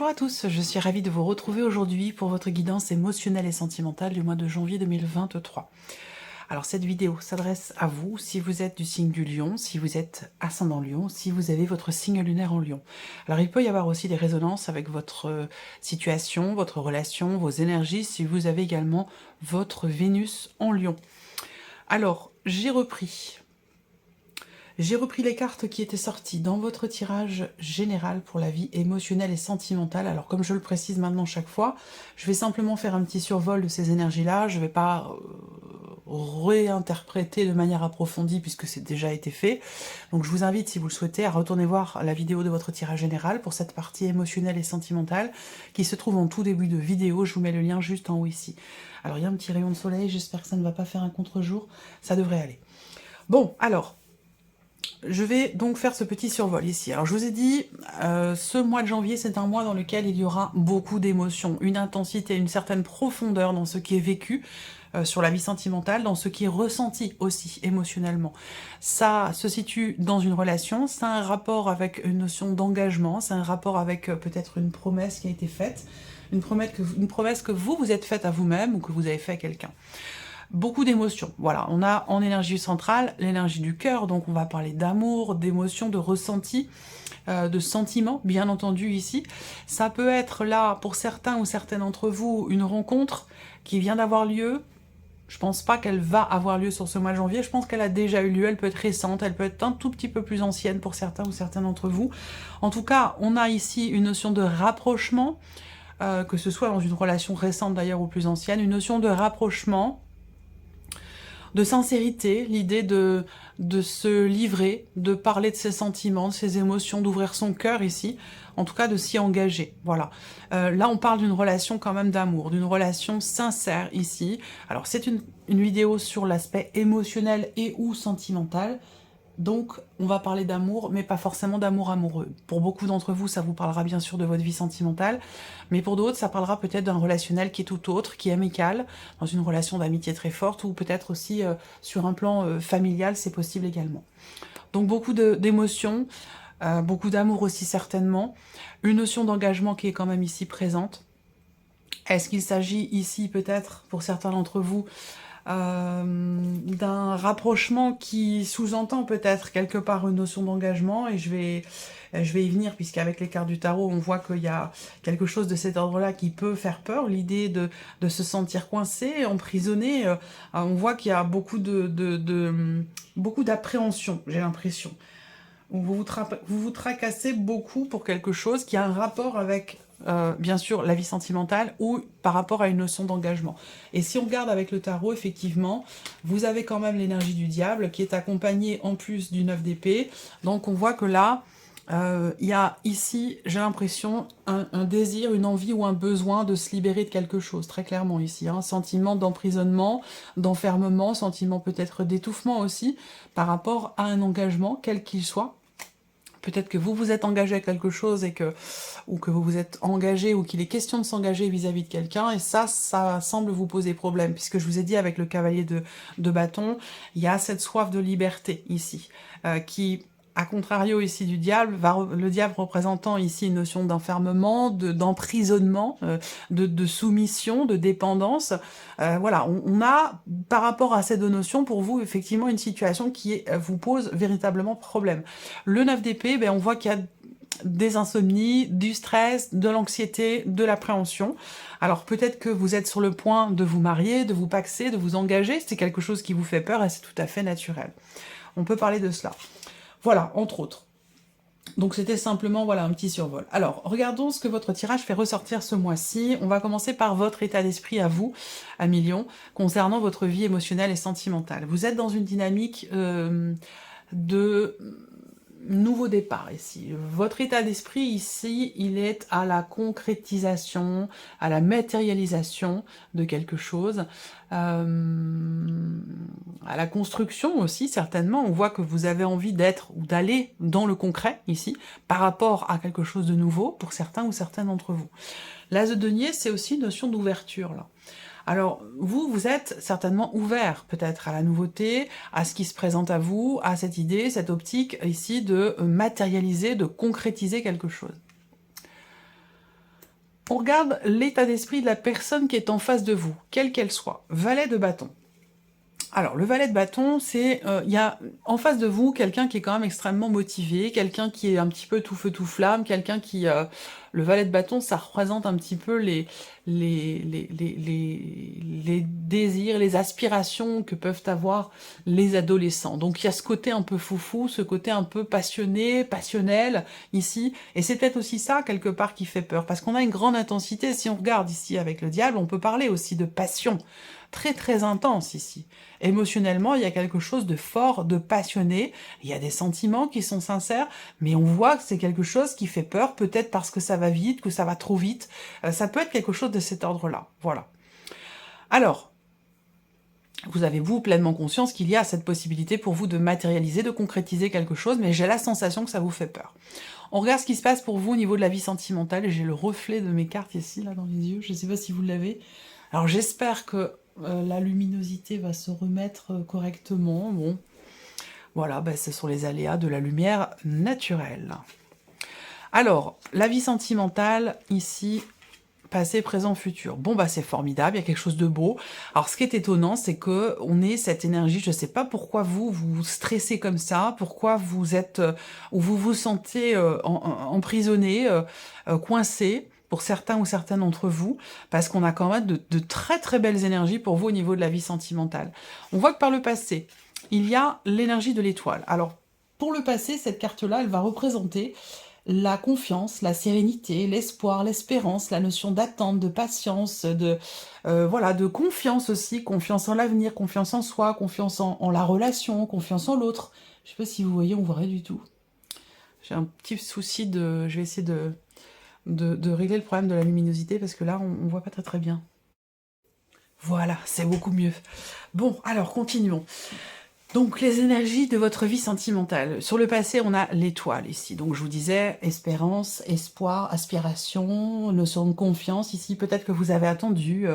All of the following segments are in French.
Bonjour à tous, je suis ravie de vous retrouver aujourd'hui pour votre guidance émotionnelle et sentimentale du mois de janvier 2023. Alors cette vidéo s'adresse à vous si vous êtes du signe du Lion, si vous êtes ascendant Lion, si vous avez votre signe lunaire en Lion. Alors il peut y avoir aussi des résonances avec votre situation, votre relation, vos énergies, si vous avez également votre Vénus en Lion. Alors j'ai repris les cartes qui étaient sorties dans votre tirage général pour la vie émotionnelle et sentimentale. Alors comme je le précise maintenant chaque fois, je vais simplement faire un petit survol de ces énergies-là. Je ne vais pas réinterpréter de manière approfondie puisque c'est déjà été fait. Donc je vous invite, si vous le souhaitez, à retourner voir la vidéo de votre tirage général pour cette partie émotionnelle et sentimentale qui se trouve en tout début de vidéo. Je vous mets le lien juste en haut ici. Alors il y a un petit rayon de soleil, j'espère que ça ne va pas faire un contre-jour. Ça devrait aller. Bon, alors... je vais donc faire ce petit survol ici. Alors je vous ai dit, ce mois de janvier, c'est un mois dans lequel il y aura beaucoup d'émotions, une intensité, une certaine profondeur dans ce qui est vécu sur la vie sentimentale, dans ce qui est ressenti aussi émotionnellement. Ça se situe dans une relation, c'est un rapport avec une notion d'engagement, c'est un rapport avec peut-être une promesse qui a été faite, une promesse que vous êtes faite à vous-même ou que vous avez fait à quelqu'un. Beaucoup d'émotions, voilà, on a en énergie centrale l'énergie du cœur, donc on va parler d'amour, d'émotions, de ressenti, de sentiments, bien entendu ici. Ça peut être là, pour certains ou certaines d'entre vous, une rencontre qui vient d'avoir lieu. Je pense pas qu'elle va avoir lieu sur ce mois de janvier, je pense qu'elle a déjà eu lieu, elle peut être récente, elle peut être un tout petit peu plus ancienne pour certains ou certaines d'entre vous. En tout cas, on a ici une notion de rapprochement, que ce soit dans une relation récente d'ailleurs ou plus ancienne, une notion de rapprochement, de sincérité, l'idée de se livrer, de parler de ses sentiments, de ses émotions, d'ouvrir son cœur ici, en tout cas de s'y engager, voilà. Là on parle d'une relation quand même d'amour, d'une relation sincère ici. Alors c'est une vidéo sur l'aspect émotionnel et ou sentimental, donc on va parler d'amour, mais pas forcément d'amour amoureux. Pour beaucoup d'entre vous, ça vous parlera bien sûr de votre vie sentimentale, mais pour d'autres, ça parlera peut-être d'un relationnel qui est tout autre, qui est amical, dans une relation d'amitié très forte, ou peut-être aussi sur un plan familial, c'est possible également. Donc beaucoup d'émotions, beaucoup d'amour aussi certainement, une notion d'engagement qui est quand même ici présente. Est-ce qu'il s'agit ici peut-être, pour certains d'entre vous, d'un rapprochement qui sous-entend peut-être quelque part une notion d'engagement, et je vais y venir, puisqu'avec les cartes du tarot, on voit qu'il y a quelque chose de cet ordre-là qui peut faire peur, l'idée de se sentir coincé, emprisonné. On voit qu'il y a beaucoup beaucoup d'appréhension, j'ai l'impression. Vous vous tracassez beaucoup pour quelque chose qui a un rapport avec, bien sûr, la vie sentimentale ou par rapport à une notion d'engagement. Et si on regarde avec le tarot, effectivement, vous avez quand même l'énergie du diable qui est accompagnée en plus du 9 d'épée. Donc on voit que là, il y a ici, j'ai l'impression, un désir, une envie ou un besoin de se libérer de quelque chose, très clairement ici. Un sentiment d'emprisonnement, d'enfermement, sentiment peut-être d'étouffement aussi, par rapport à un engagement, quel qu'il soit. Peut-être que vous vous êtes engagé à quelque chose ou que vous vous êtes engagé ou qu'il est question de s'engager vis-à-vis de quelqu'un, et ça semble vous poser problème, puisque je vous ai dit avec le cavalier de bâton, il y a cette soif de liberté ici, qui, à contrario ici du diable, le diable représentant ici une notion d'enfermement, d'emprisonnement, de soumission, de dépendance. Voilà, on a, par rapport à ces deux notions, pour vous, effectivement, une situation qui vous pose véritablement problème. Le 9 d'épée, ben, on voit qu'il y a des insomnies, du stress, de l'anxiété, de l'appréhension. Alors peut-être que vous êtes sur le point de vous marier, de vous paxer, de vous engager, c'est quelque chose qui vous fait peur et c'est tout à fait naturel. On peut parler de cela. Voilà, entre autres. Donc c'était simplement, voilà, un petit survol. Alors, regardons ce que votre tirage fait ressortir ce mois-ci. On va commencer par votre état d'esprit à vous, Amis Lion, concernant votre vie émotionnelle et sentimentale. Vous êtes dans une dynamique de nouveau départ ici. Votre état d'esprit ici, il est à la concrétisation, à la matérialisation de quelque chose, à la construction aussi certainement. On voit que vous avez envie d'être ou d'aller dans le concret ici, par rapport à quelque chose de nouveau pour certains ou certaines d'entre vous. L'as de denier, c'est aussi une notion d'ouverture là. Alors, vous êtes certainement ouvert peut-être à la nouveauté, à ce qui se présente à vous, à cette idée, cette optique ici de matérialiser, de concrétiser quelque chose. On regarde l'état d'esprit de la personne qui est en face de vous, quelle qu'elle soit. Valet de bâton. Alors, le valet de bâton, c'est, il y a en face de vous quelqu'un qui est quand même extrêmement motivé, quelqu'un qui est un petit peu tout feu tout flamme, quelqu'un qui, le valet de bâton, ça représente un petit peu les désirs, les aspirations que peuvent avoir les adolescents. Donc il y a ce côté un peu foufou, ce côté un peu passionné, passionnel ici, et c'est peut-être aussi ça quelque part qui fait peur, parce qu'on a une grande intensité. Si on regarde ici avec le diable, on peut parler aussi de passion très très intense ici. Émotionnellement, il y a quelque chose de fort, de passionné, il y a des sentiments qui sont sincères, mais on voit que c'est quelque chose qui fait peur, peut-être parce que ça va vite, que ça va trop vite, ça peut être quelque chose de cet ordre-là, voilà. Alors, vous avez vous pleinement conscience qu'il y a cette possibilité pour vous de matérialiser, de concrétiser quelque chose, mais j'ai la sensation que ça vous fait peur. On regarde ce qui se passe pour vous au niveau de la vie sentimentale, et j'ai le reflet de mes cartes ici, là, dans les yeux, je ne sais pas si vous l'avez. Alors j'espère que la luminosité va se remettre correctement. Bon, voilà, ben, ce sont les aléas de la lumière naturelle. Alors, la vie sentimentale, ici, passé, présent, futur. Bon, bah c'est formidable, il y a quelque chose de beau. Alors, ce qui est étonnant, c'est que on ait cette énergie, je ne sais pas pourquoi vous stressez comme ça, pourquoi vous êtes, ou vous vous sentez emprisonné, coincé, pour certains ou certaines d'entre vous, parce qu'on a quand même de très très belles énergies pour vous au niveau de la vie sentimentale. On voit que par le passé, il y a l'énergie de l'étoile. Alors, pour le passé, cette carte-là, elle va représenter la confiance, la sérénité, l'espoir, l'espérance, la notion d'attente, de patience, voilà, de confiance aussi, confiance en l'avenir, confiance en soi, confiance en la relation, confiance en l'autre. Je sais pas si vous voyez, on voit rien du tout. J'ai un petit souci de... Je vais essayer de régler le problème de la luminosité, parce que là, on voit pas très très bien. Voilà, c'est beaucoup mieux. Bon, alors, continuons. Donc, les énergies de votre vie sentimentale. Sur le passé, on a l'étoile ici. Donc, je vous disais, espérance, espoir, aspiration, notion de confiance. Ici, peut-être que vous avez attendu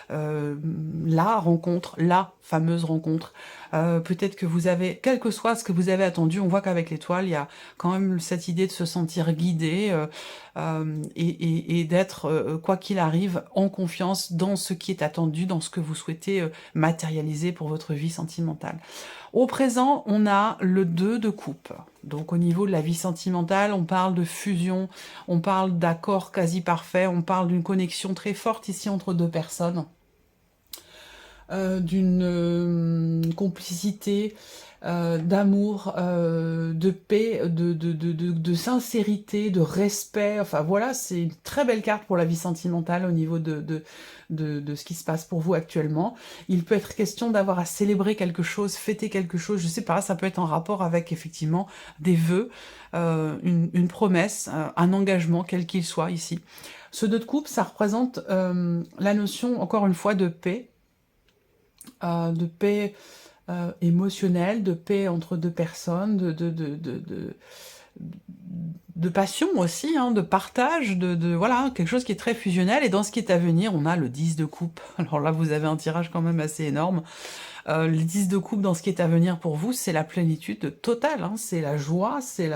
la rencontre, la fameuse rencontre. Peut-être que vous avez, quel que soit ce que vous avez attendu, on voit qu'avec l'étoile, il y a quand même cette idée de se sentir guidé et d'être, quoi qu'il arrive, en confiance dans ce qui est attendu, dans ce que vous souhaitez matérialiser pour votre vie sentimentale. Au présent, on a le 2 de coupe. Donc au niveau de la vie sentimentale, on parle de fusion, on parle d'accord quasi parfait, on parle d'une connexion très forte ici entre deux personnes, d'une complicité, d'amour, de paix, de sincérité, de respect. Enfin voilà, c'est une très belle carte pour la vie sentimentale au niveau de ce qui se passe pour vous actuellement. Il peut être question d'avoir à célébrer quelque chose, fêter quelque chose, je sais pas, ça peut être en rapport avec effectivement des vœux, une promesse, un engagement, quel qu'il soit ici. Ce 2 de coupe, ça représente la notion, encore une fois, de paix émotionnelle, de paix entre deux personnes, de passion aussi, hein, de partage, voilà, quelque chose qui est très fusionnel. Et dans ce qui est à venir, on a le 10 de coupe. Alors là, vous avez un tirage quand même assez énorme. Le 10 de coupe, dans ce qui est à venir pour vous, c'est la plénitude totale, hein, c'est la joie, c'est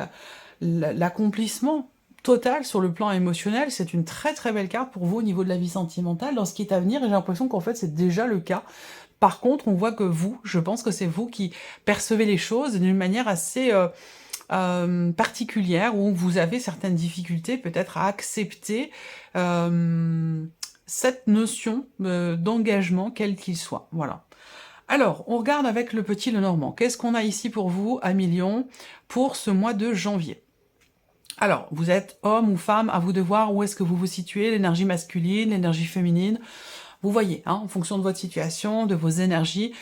l'accomplissement total sur le plan émotionnel. C'est une très très belle carte pour vous au niveau de la vie sentimentale, dans ce qui est à venir, et j'ai l'impression qu'en fait c'est déjà le cas. Par contre, on voit que vous, je pense que c'est vous qui percevez les choses d'une manière assez particulière, où vous avez certaines difficultés peut-être à accepter cette notion d'engagement, quel qu'il soit. Voilà. Alors, on regarde avec le petit Lenormand. Qu'est-ce qu'on a ici pour vous, à Million, pour ce mois de janvier? Alors, vous êtes homme ou femme, à vous de voir où est-ce que vous vous situez, l'énergie masculine, l'énergie féminine. Vous voyez, hein, en fonction de votre situation, de vos énergies,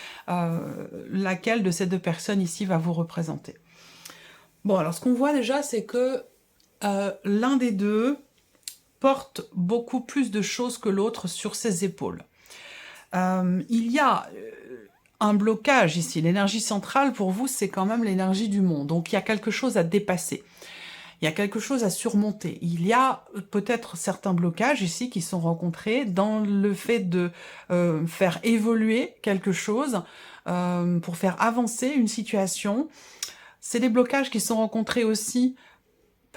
laquelle de ces deux personnes ici va vous représenter. Bon, alors ce qu'on voit déjà, c'est que l'un des deux porte beaucoup plus de choses que l'autre sur ses épaules. Il y a un blocage ici. L'énergie centrale, pour vous, c'est quand même l'énergie du monde. Donc, il y a quelque chose à dépasser. Il y a quelque chose à surmonter. Il y a peut-être certains blocages ici qui sont rencontrés dans le fait de faire évoluer quelque chose, pour faire avancer une situation. C'est des blocages qui sont rencontrés aussi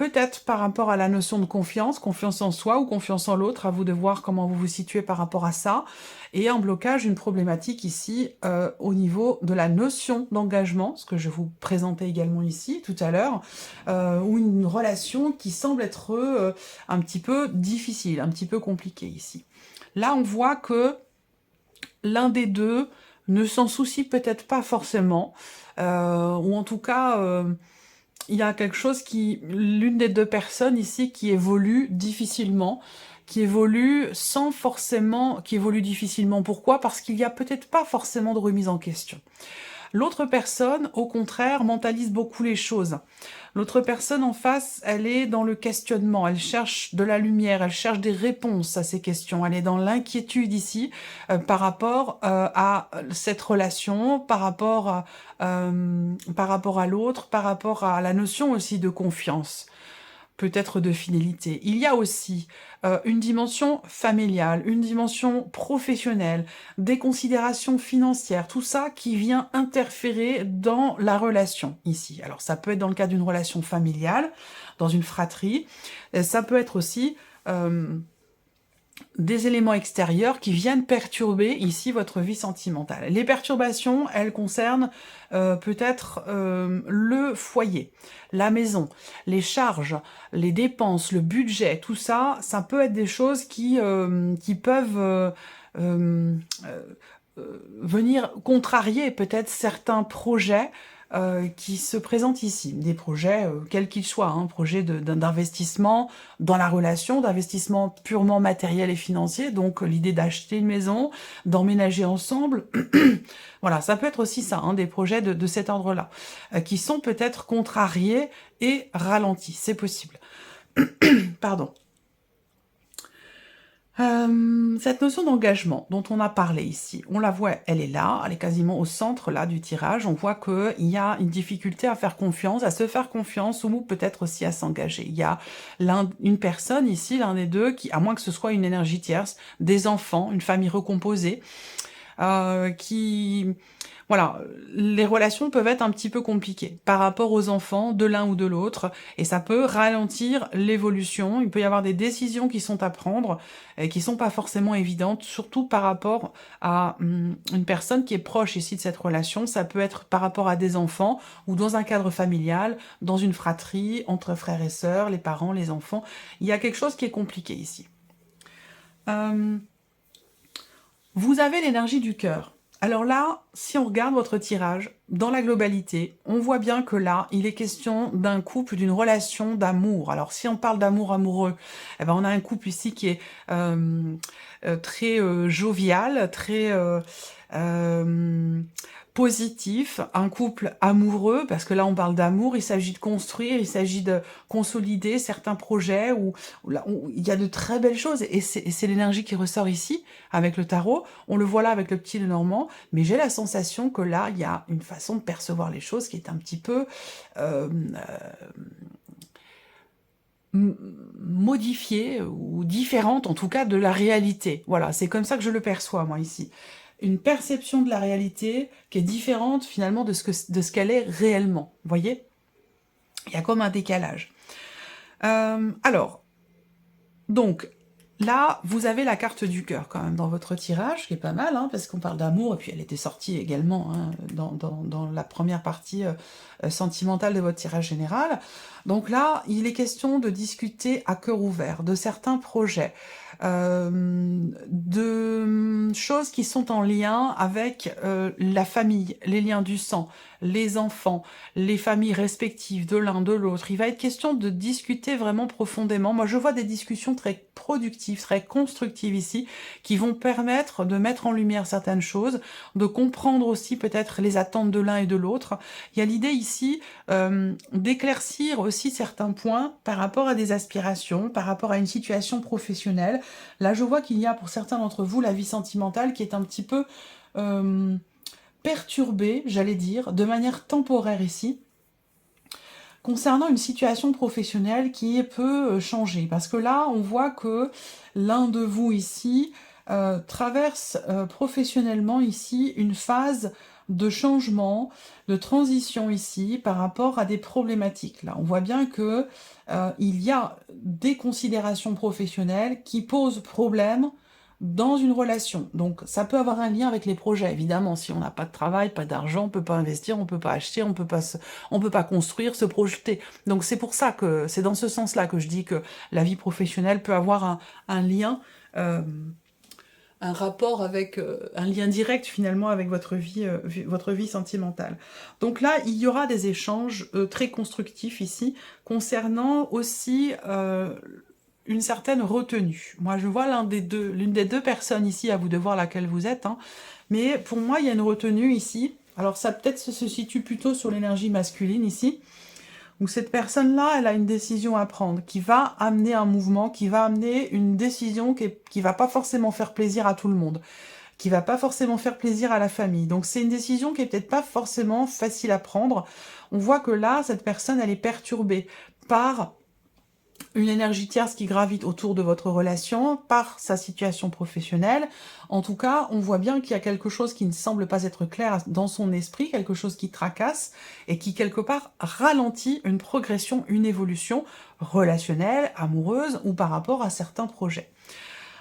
peut-être par rapport à la notion de confiance, confiance en soi ou confiance en l'autre, à vous de voir comment vous vous situez par rapport à ça, et un blocage, une problématique ici au niveau de la notion d'engagement, ce que je vous présentais également ici tout à l'heure, ou une relation qui semble être un petit peu difficile, un petit peu compliquée ici. Là, on voit que l'un des deux ne s'en soucie peut-être pas forcément, ou en tout cas, il y a quelque chose l'une des deux personnes ici qui évolue difficilement, qui évolue sans forcément, qui évolue difficilement. Pourquoi? Parce qu'il n'y a peut-être pas forcément de remise en question. L'autre personne, au contraire, mentalise beaucoup les choses. L'autre personne en face, elle est dans le questionnement, elle cherche de la lumière, elle cherche des réponses à ces questions, elle est dans l'inquiétude ici par rapport à cette relation, par rapport à l'autre, par rapport à la notion aussi de confiance, peut-être de fidélité. Il y a aussi une dimension familiale, une dimension professionnelle, des considérations financières, tout ça qui vient interférer dans la relation ici. Alors ça peut être dans le cas d'une relation familiale, dans une fratrie, ça peut être aussi des éléments extérieurs qui viennent perturber ici votre vie sentimentale. Les perturbations, elles concernent peut-être le foyer, la maison, les charges, les dépenses, le budget, tout ça, ça peut être des choses qui peuvent venir contrarier peut-être certains projets qui se présentent ici, des projets quels qu'ils soient, hein, projets d'investissement dans la relation, d'investissement purement matériel et financier, donc l'idée d'acheter une maison, d'emménager ensemble, voilà, ça peut être aussi ça, hein, des projets de cet ordre-là, qui sont peut-être contrariés et ralentis, c'est possible. Pardon. Cette notion d'engagement dont on a parlé ici, on la voit, elle est là, elle est quasiment au centre là du tirage, on voit qu'il y a une difficulté à faire confiance, à se faire confiance ou peut-être aussi à s'engager. Il y a une personne ici, l'un des deux, qui, à moins que ce soit une énergie tierce, des enfants, une famille recomposée, qui... Voilà, les relations peuvent être un petit peu compliquées par rapport aux enfants de l'un ou de l'autre, et ça peut ralentir l'évolution. Il peut y avoir des décisions qui sont à prendre, et qui sont pas forcément évidentes, surtout par rapport à une personne qui est proche ici de cette relation. Ça peut être par rapport à des enfants, ou dans un cadre familial, dans une fratrie, entre frères et sœurs, les parents, les enfants. Il y a quelque chose qui est compliqué ici. Vous avez l'énergie du cœur. Alors là, si on regarde votre tirage, dans la globalité, on voit bien que là, il est question d'un couple, d'une relation d'amour. Alors si on parle d'amour amoureux, eh ben, on a un couple ici qui est très jovial, très positif, un couple amoureux, parce que là on parle d'amour, il s'agit de construire, il s'agit de consolider certains projets où il y a de très belles choses, et c'est l'énergie qui ressort ici avec le tarot. On le voit là avec le petit Lenormand, mais j'ai la sensation que là il y a une façon de percevoir les choses qui est un petit peu modifiée ou différente en tout cas de la réalité. Voilà, c'est comme ça que je le perçois moi ici. Une perception de la réalité qui est différente finalement de ce qu'elle est réellement. Vous voyez? Il y a comme un décalage. Alors, donc, là, vous avez la carte du cœur quand même dans votre tirage, qui est pas mal, hein, parce qu'on parle d'amour, et puis elle était sortie également hein, dans la première partie sentimentale de votre tirage général. Donc là, il est question de discuter à cœur ouvert de certains projets, de choses qui sont en lien avec la famille, les liens du sang, les enfants, les familles respectives de l'un, de l'autre. Il va être question de discuter vraiment profondément. Moi, je vois des discussions très productives, très constructives ici, qui vont permettre de mettre en lumière certaines choses, de comprendre aussi peut-être les attentes de l'un et de l'autre. Il y a l'idée ici d'éclaircir aussi certains points par rapport à des aspirations, par rapport à une situation professionnelle. Là, je vois qu'il y a pour certains d'entre vous la vie sentimentale qui est un petit peu perturbée, j'allais dire, de manière temporaire ici, concernant une situation professionnelle qui peut changer. Parce que là, on voit que l'un de vous ici traverse professionnellement ici une phase de changement, de transition ici par rapport à des problématiques. Là, on voit bien que il y a des considérations professionnelles qui posent problème dans une relation. Donc ça peut avoir un lien avec les projets, évidemment. Si on n'a pas de travail, pas d'argent, on peut pas investir, on peut pas acheter, on peut pas construire, se projeter. Donc c'est pour ça que c'est dans ce sens-là que je dis que la vie professionnelle peut avoir un lien, un rapport avec, un lien direct finalement avec votre vie sentimentale. Donc là, il y aura des échanges très constructifs ici, concernant aussi une certaine retenue. Moi, je vois l'une des deux personnes ici, à vous de voir laquelle vous êtes, hein, mais pour moi, il y a une retenue ici. Alors ça peut-être se situe plutôt sur l'énergie masculine ici, où cette personne-là, elle a une décision à prendre, qui va amener un mouvement, qui va amener une décision qui va pas forcément faire plaisir à tout le monde, qui va pas forcément faire plaisir à la famille. Donc c'est une décision qui est peut-être pas forcément facile à prendre. On voit que là, cette personne, elle est perturbée par une énergie tierce qui gravite autour de votre relation, par sa situation professionnelle. En tout cas, on voit bien qu'il y a quelque chose qui ne semble pas être clair dans son esprit, quelque chose qui tracasse et qui, quelque part, ralentit une progression, une évolution relationnelle, amoureuse ou par rapport à certains projets.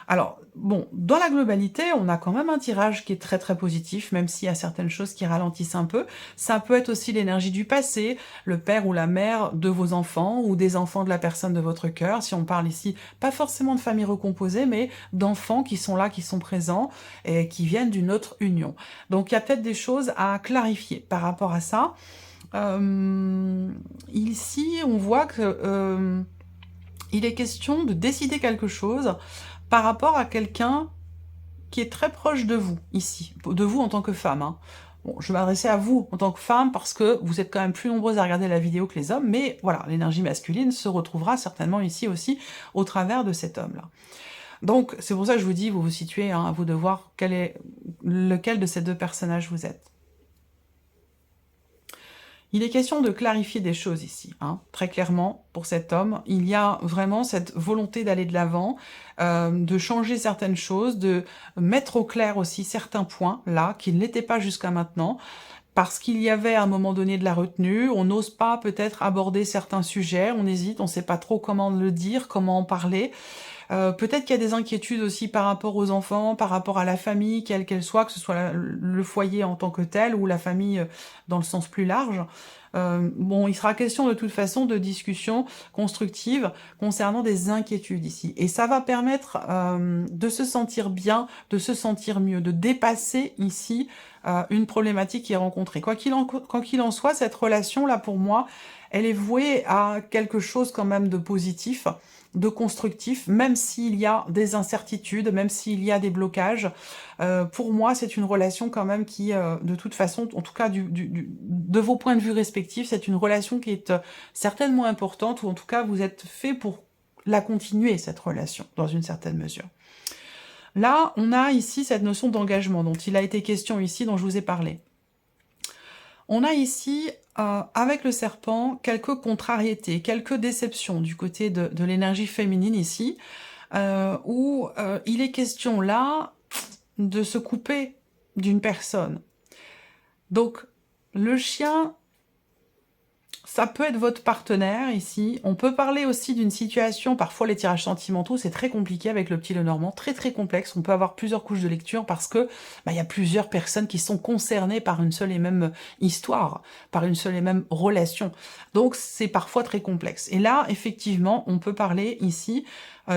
Alors, bon, dans la globalité, on a quand même un tirage qui est très très positif, même s'il y a certaines choses qui ralentissent un peu. Ça peut être aussi l'énergie du passé, le père ou la mère de vos enfants, ou des enfants de la personne de votre cœur, si on parle ici, pas forcément de famille recomposée, mais d'enfants qui sont là, qui sont présents, et qui viennent d'une autre union. Donc il y a peut-être des choses à clarifier par rapport à ça. Ici, on voit que il est question de décider quelque chose par rapport à quelqu'un qui est très proche de vous, ici, de vous en tant que femme. Hein. Bon, je vais m'adresser à vous en tant que femme parce que vous êtes quand même plus nombreuses à regarder la vidéo que les hommes, mais voilà, l'énergie masculine se retrouvera certainement ici aussi au travers de cet homme-là. Donc, c'est pour ça que je vous dis, vous vous situez, hein, à vous de voir lequel de ces deux personnages vous êtes. Il est question de clarifier des choses ici, hein, très clairement, pour cet homme. Il y a vraiment cette volonté d'aller de l'avant, de changer certaines choses, de mettre au clair aussi certains points, là, qui ne l'étaient pas jusqu'à maintenant, parce qu'il y avait à un moment donné de la retenue, on n'ose pas peut-être aborder certains sujets, on hésite, on ne sait pas trop comment le dire, comment en parler. Peut-être qu'il y a des inquiétudes aussi par rapport aux enfants, par rapport à la famille, quelle qu'elle soit, que ce soit le foyer en tant que tel ou la famille dans le sens plus large. Bon, il sera question de toute façon de discussions constructives concernant des inquiétudes ici. Et ça va permettre de se sentir bien, de se sentir mieux, de dépasser ici une problématique qui est rencontrée. Quoi qu'il en soit, cette relation-là, pour moi, elle est vouée à quelque chose quand même de positif, de constructif, même s'il y a des incertitudes, même s'il y a des blocages. Pour moi, c'est une relation quand même qui, de toute façon, en tout cas de vos points de vue respectifs, c'est une relation qui est certainement importante, ou en tout cas, vous êtes fait pour la continuer, cette relation, dans une certaine mesure. Là, on a ici cette notion d'engagement dont il a été question ici, dont je vous ai parlé. On a ici, avec le serpent, quelques contrariétés, quelques déceptions du côté de l'énergie féminine ici, où il est question là de se couper d'une personne. Donc, le chien, ça peut être votre partenaire ici. On peut parler aussi d'une situation, parfois les tirages sentimentaux, c'est très compliqué avec le petit Lenormand, très très complexe. On peut avoir plusieurs couches de lecture parce que il y a plusieurs personnes qui sont concernées par une seule et même histoire, par une seule et même relation. Donc c'est parfois très complexe. Et là, effectivement, on peut parler ici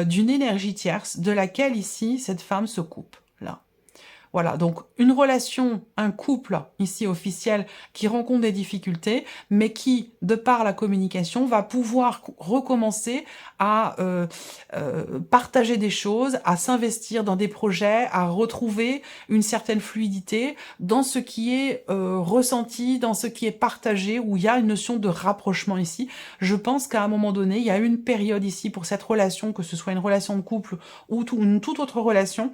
d'une énergie tierce de laquelle ici cette femme se coupe. Là. Voilà, donc une relation, un couple ici officiel qui rencontre des difficultés, mais qui, de par la communication, va pouvoir recommencer à partager des choses, à s'investir dans des projets, à retrouver une certaine fluidité dans ce qui est ressenti, dans ce qui est partagé, où il y a une notion de rapprochement ici. Je pense qu'à un moment donné, il y a une période ici pour cette relation, que ce soit une relation de couple ou une toute autre relation,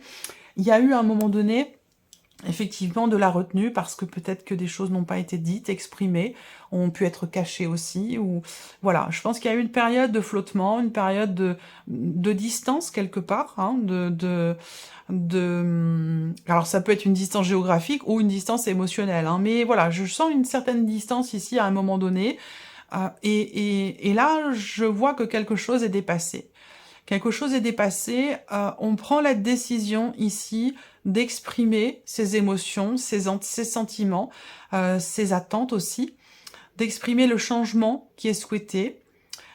il y a eu à un moment donné effectivement de la retenue parce que peut-être que des choses n'ont pas été dites, exprimées, ont pu être cachées aussi, ou voilà, je pense qu'il y a eu une période de flottement, une période de distance quelque part, hein, alors ça peut être une distance géographique ou une distance émotionnelle, hein, mais voilà, je sens une certaine distance ici à un moment donné, et là, je vois que quelque chose est dépassé. Quelque chose est dépassé, on prend la décision ici d'exprimer ses émotions, ses sentiments, ses attentes aussi, d'exprimer le changement qui est souhaité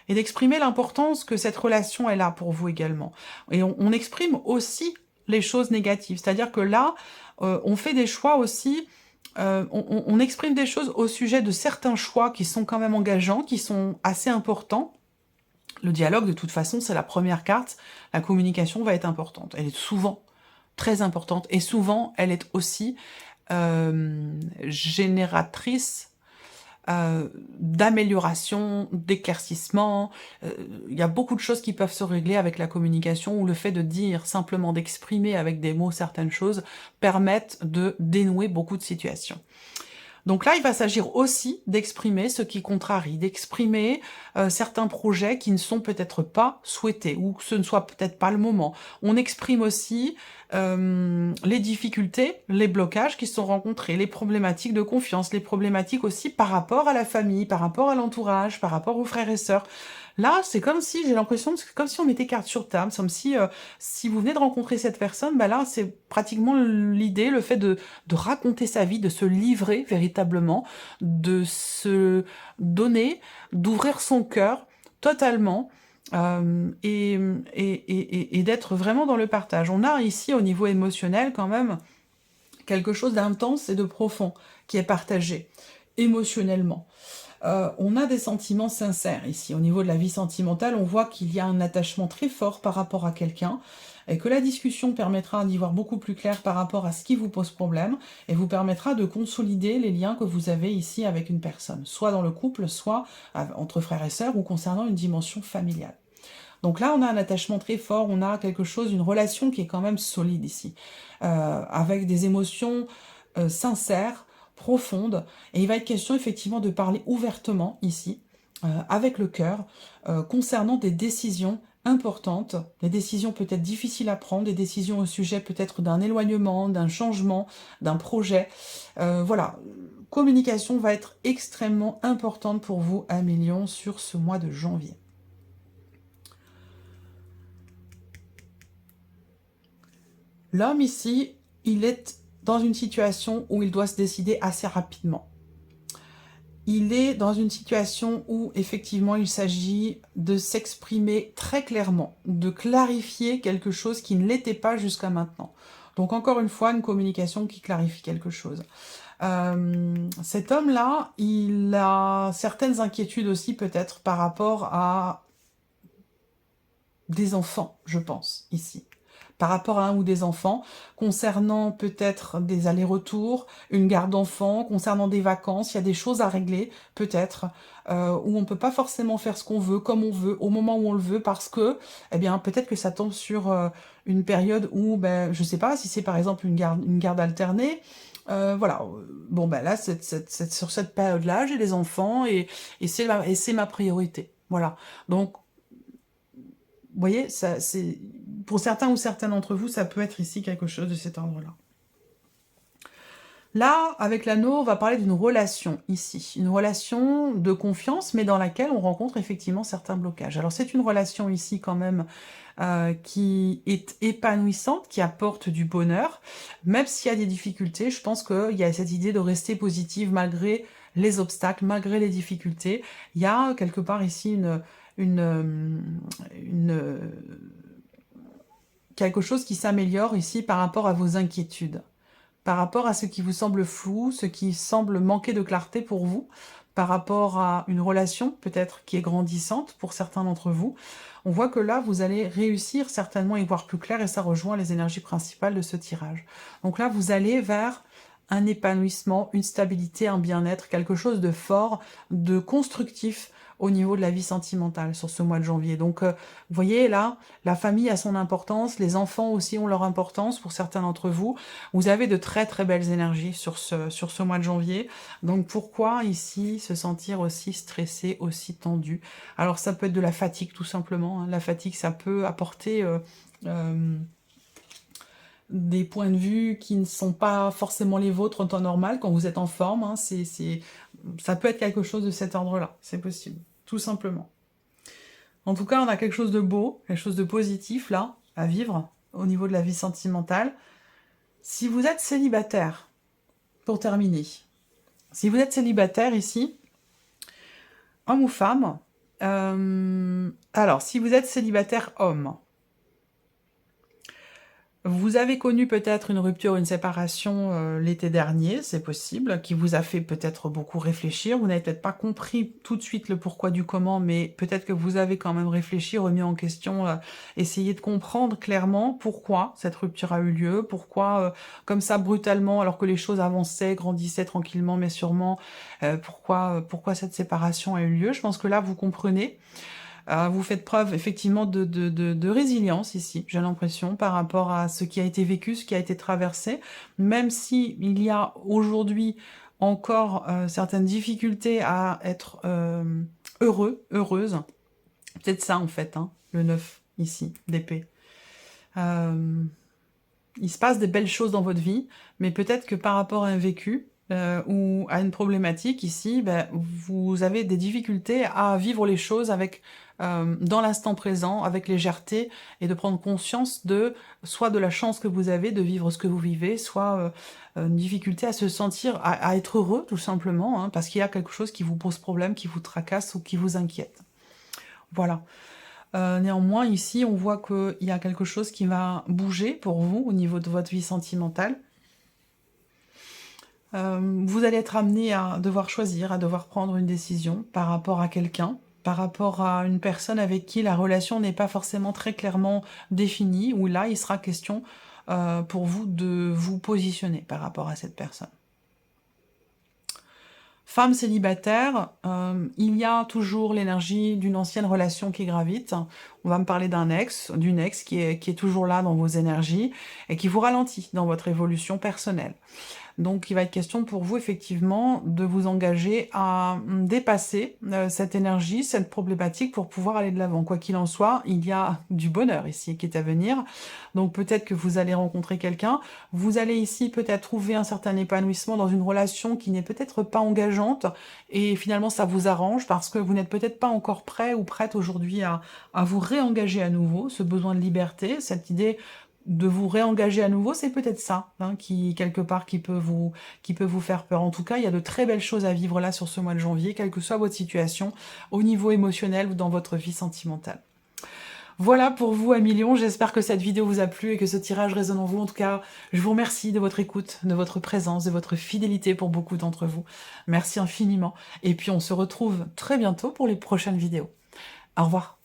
et d'exprimer l'importance que cette relation est là pour vous également. Et on exprime aussi les choses négatives, c'est-à-dire que là, on fait des choix aussi, on exprime des choses au sujet de certains choix qui sont quand même engageants, qui sont assez importants. Le dialogue, de toute façon, c'est la première carte. La communication va être importante. Elle est souvent très importante. Et souvent, elle est aussi génératrice d'amélioration, d'éclaircissement. Il y a beaucoup de choses qui peuvent se régler avec la communication, ou le fait de dire, simplement d'exprimer avec des mots certaines choses, permettent de dénouer beaucoup de situations. Donc là, il va s'agir aussi d'exprimer ce qui contrarie, d'exprimer certains projets qui ne sont peut-être pas souhaités, ou que ce ne soit peut-être pas le moment. On exprime aussi les difficultés, les blocages qui sont rencontrés, les problématiques de confiance, les problématiques aussi par rapport à la famille, par rapport à l'entourage, par rapport aux frères et sœurs. Là, c'est comme si, j'ai l'impression, c'est comme si on mettait carte sur table, comme si vous venez de rencontrer cette personne, bah là, c'est pratiquement l'idée, le fait de raconter sa vie, de se livrer véritablement, de se donner, d'ouvrir son cœur totalement, et d'être vraiment dans le partage. On a ici, au niveau émotionnel, quand même, quelque chose d'intense et de profond qui est partagé, émotionnellement. On a des sentiments sincères ici. Au niveau de la vie sentimentale, on voit qu'il y a un attachement très fort par rapport à quelqu'un, et que la discussion permettra d'y voir beaucoup plus clair par rapport à ce qui vous pose problème, et vous permettra de consolider les liens que vous avez ici avec une personne, soit dans le couple, soit entre frères et sœurs, ou concernant une dimension familiale. Donc là, on a un attachement très fort, on a quelque chose, une relation qui est quand même solide ici, avec des émotions sincères, profondes, et il va être question effectivement de parler ouvertement ici, avec le cœur, concernant des décisions importantes, des décisions peut-être difficiles à prendre, des décisions au sujet peut-être d'un éloignement, d'un changement, d'un projet. Voilà, communication va être extrêmement importante pour vous, Amélion, sur ce mois de janvier. L'homme ici, il est dans une situation où il doit se décider assez rapidement. Il est dans une situation où, effectivement, il s'agit de s'exprimer très clairement, de clarifier quelque chose qui ne l'était pas jusqu'à maintenant. Donc, encore une fois, une communication qui clarifie quelque chose. Cet homme-là, il a certaines inquiétudes aussi, peut-être, par rapport à des enfants, je pense, ici. Par rapport à un ou des enfants, concernant peut-être des allers-retours, une garde d'enfants, concernant des vacances, il y a des choses à régler, peut-être, où on ne peut pas forcément faire ce qu'on veut, comme on veut, au moment où on le veut, parce que, eh bien, peut-être que ça tombe sur une période où, ben, je ne sais pas, si c'est par exemple une garde alternée, voilà, bon ben là, sur cette période-là, j'ai des enfants, et c'est ma priorité, voilà. Donc, vous voyez, ça, pour certains ou certaines d'entre vous, ça peut être ici quelque chose de cet ordre-là. Là, avec l'anneau, on va parler d'une relation ici. Une relation de confiance, mais dans laquelle on rencontre effectivement certains blocages. Alors c'est une relation ici quand même qui est épanouissante, qui apporte du bonheur. Même s'il y a des difficultés, je pense qu'il y a cette idée de rester positive malgré les obstacles, malgré les difficultés. Il y a quelque part ici quelque chose qui s'améliore ici par rapport à vos inquiétudes, par rapport à ce qui vous semble flou, ce qui semble manquer de clarté pour vous, par rapport à une relation peut-être qui est grandissante pour certains d'entre vous. On voit que là, vous allez réussir certainement à y voir plus clair, et ça rejoint les énergies principales de ce tirage. Donc là, vous allez vers un épanouissement, une stabilité, un bien-être, quelque chose de fort, de constructif au niveau de la vie sentimentale sur ce mois de janvier. Donc, vous voyez, là, la famille a son importance, les enfants aussi ont leur importance pour certains d'entre vous. Vous avez de très très belles énergies sur ce mois de janvier. Donc, pourquoi ici se sentir aussi stressé, aussi tendu? Alors, ça peut être de la fatigue, tout simplement. Hein. La fatigue, ça peut apporter... des points de vue qui ne sont pas forcément les vôtres en temps normal, quand vous êtes en forme, hein, ça peut être quelque chose de cet ordre-là, c'est possible, tout simplement. En tout cas, on a quelque chose de beau, quelque chose de positif, là, à vivre, au niveau de la vie sentimentale. Si vous êtes célibataire, pour terminer, si vous êtes célibataire ici, homme ou femme, alors, si vous êtes célibataire homme, vous avez connu peut-être une rupture, une séparation l'été dernier, c'est possible, qui vous a fait peut-être beaucoup réfléchir. Vous n'avez peut-être pas compris tout de suite le pourquoi du comment, mais peut-être que vous avez quand même réfléchi, remis en question, essayé de comprendre clairement pourquoi cette rupture a eu lieu, pourquoi comme ça brutalement, alors que les choses avançaient, grandissaient tranquillement mais sûrement, pourquoi cette séparation a eu lieu. Je pense que là, vous comprenez. Vous faites preuve effectivement de résilience ici, j'ai l'impression, par rapport à ce qui a été vécu, ce qui a été traversé, même si il y a aujourd'hui encore certaines difficultés à être heureuse. Peut-être ça en fait, hein, le 9 ici, d'épée. Il se passe des belles choses dans votre vie, mais peut-être que par rapport à un vécu, ou à une problématique ici, vous avez des difficultés à vivre les choses avec dans l'instant présent, avec légèreté, et de prendre conscience de soit de la chance que vous avez de vivre ce que vous vivez, soit une difficulté à se sentir, à être heureux tout simplement, hein, parce qu'il y a quelque chose qui vous pose problème, qui vous tracasse ou qui vous inquiète. Voilà. Néanmoins, ici, on voit qu'il y a quelque chose qui va bouger pour vous au niveau de votre vie sentimentale. Vous allez être amené à devoir choisir, à devoir prendre une décision par rapport à quelqu'un, par rapport à une personne avec qui la relation n'est pas forcément très clairement définie, où là, il sera question pour vous de vous positionner par rapport à cette personne. Femme célibataire, il y a toujours l'énergie d'une ancienne relation qui gravite. On va me parler d'un ex, d'une ex qui est toujours là dans vos énergies et qui vous ralentit dans votre évolution personnelle. Donc, il va être question pour vous, effectivement, de vous engager à dépasser cette énergie, cette problématique pour pouvoir aller de l'avant. Quoi qu'il en soit, il y a du bonheur ici qui est à venir. Donc, peut-être que vous allez rencontrer quelqu'un. Vous allez ici peut-être trouver un certain épanouissement dans une relation qui n'est peut-être pas engageante. Et finalement, ça vous arrange parce que vous n'êtes peut-être pas encore prêt ou prête aujourd'hui à vous réengager à nouveau. Ce besoin de liberté, cette idée de vous réengager à nouveau, c'est peut-être ça, hein, quelque part, qui peut vous faire peur. En tout cas, il y a de très belles choses à vivre là sur ce mois de janvier, quelle que soit votre situation, au niveau émotionnel ou dans votre vie sentimentale. Voilà pour vous, amis Lions, j'espère que cette vidéo vous a plu et que ce tirage résonne en vous. En tout cas, je vous remercie de votre écoute, de votre présence, de votre fidélité pour beaucoup d'entre vous. Merci infiniment. Et puis, on se retrouve très bientôt pour les prochaines vidéos. Au revoir.